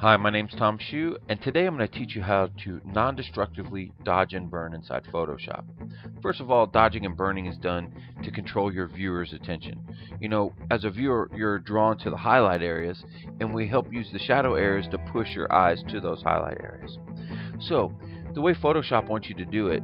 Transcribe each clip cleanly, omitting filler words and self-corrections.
Hi, my name's Tom Shue, and today I'm going to teach you how to non-destructively dodge and burn inside Photoshop. First of all, dodging and burning is done to control your viewer's attention. You know, as a viewer, you're drawn to the highlight areas, and we help use the shadow areas to push your eyes to those highlight areas. So, the way Photoshop wants you to do it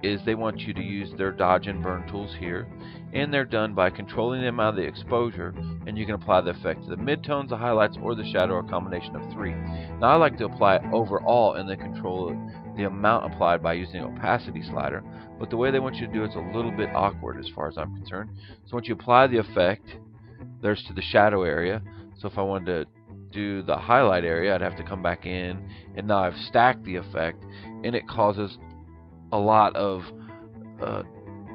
is they want you to use their dodge and burn tools here, and they're done by controlling the amount of the exposure, and you can apply the effect to the midtones, the highlights, or the shadow, or a combination of three. Now I like to apply it overall and then control the amount applied by using the opacity slider, but the way they want you to do it's a little bit awkward as far as I'm concerned. So once you apply the effect, there's to the shadow area. So if I wanted to do the highlight area, I'd have to come back in, and now I've stacked the effect, and it causes a lot of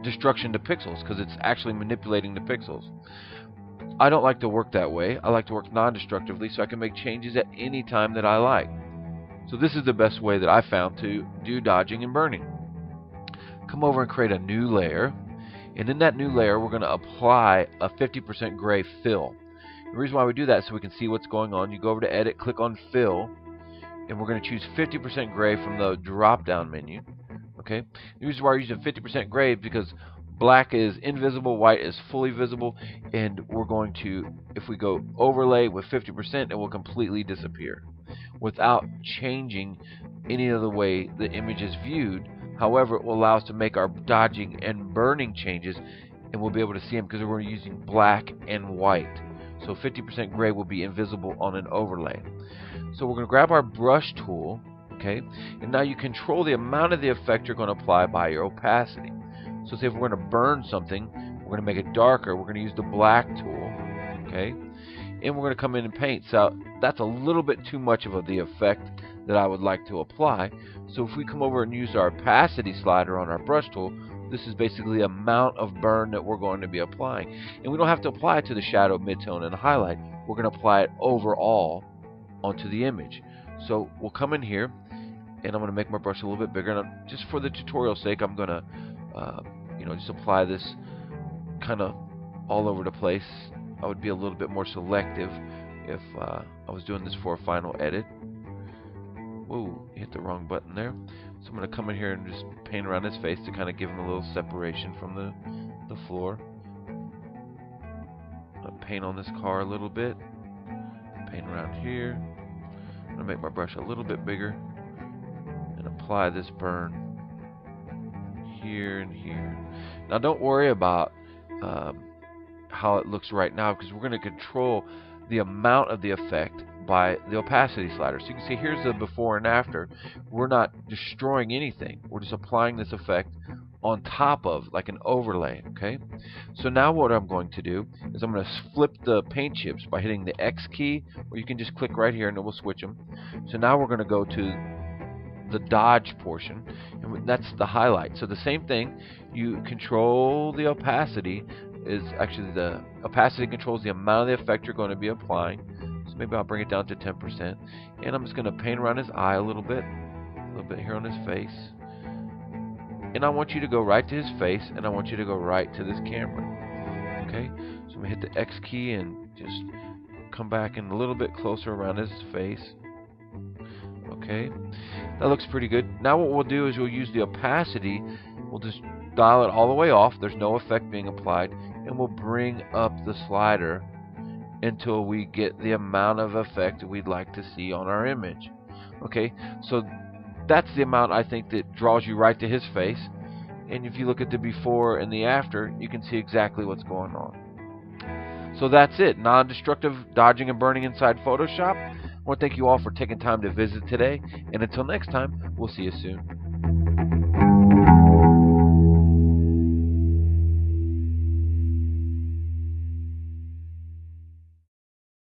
destruction to pixels because it's actually manipulating the pixels. I don't like to work that way. I like to work non-destructively so I can make changes at any time that I like. So this is the best way that I found to do dodging and burning. Come over and create a new layer, and in that new layer we're going to apply a 50% gray fill. The reason why we do that is so we can see what's going on. You go over to edit, click on fill, and we're going to choose 50% gray from the drop down menu. Okay, the reason why we're using 50% gray is because black is invisible, white is fully visible, and we're going to, if we go overlay with 50%, it will completely disappear without changing any of the way the image is viewed. However, it will allow us to make our dodging and burning changes, and we'll be able to see them because we're using black and white. So 50% gray will be invisible on an overlay. So we're going to grab our brush tool. Okay, and now you control the amount of the effect you're going to apply by your opacity. So say if we're going to burn something, we're going to make it darker, we're going to use the black tool, okay, and we're going to come in and paint. So that's a little bit too much of the effect that I would like to apply. So if we come over and use our opacity slider on our brush tool, this is basically the amount of burn that we're going to be applying. And we don't have to apply it to the shadow, midtone, and highlight. We're going to apply it overall onto the image. So we'll come in here, and I'm going to make my brush a little bit bigger. And just for the tutorial's sake, I'm going to, just apply this kind of all over the place. I would be a little bit more selective if I was doing this for a final edit. Whoa, hit the wrong button there. So I'm going to come in here and just paint around his face to kind of give him a little separation from the floor. I'm going to paint on this car a little bit. Paint around here. I'm going to make my brush a little bit bigger and apply this burn here and here. Now don't worry about how it looks right now, because we're going to control the amount of the effect by the opacity slider. So you can see here's the before and after. We're not destroying anything. We're just applying this effect on top of, like an overlay. Okay, so now what I'm going to do is I'm going to flip the paint chips by hitting the X key, or you can just click right here and it will switch them. So now we're going to go to the dodge portion, and that's the highlight. So the same thing, you control the opacity. Is actually the opacity controls the amount of the effect you're going to be applying. So maybe I'll bring it down to 10%, and I'm just going to paint around his eye a little bit here on his face. And I want you to go right to his face, and I want you to go right to this camera. Okay, so I'm going to hit the X key and just come back in a little bit closer around his face. Okay, that looks pretty good. Now what we'll do is we'll use the opacity. We'll just dial it all the way off. There's no effect being applied, and we'll bring up the slider until we get the amount of effect that we'd like to see on our image. Okay, so that's the amount I think that draws you right to his face. And if you look at the before and the after, you can see exactly what's going on. So that's it. Non-destructive dodging and burning inside Photoshop. I want to thank you all for taking time to visit today. And until next time, we'll see you soon.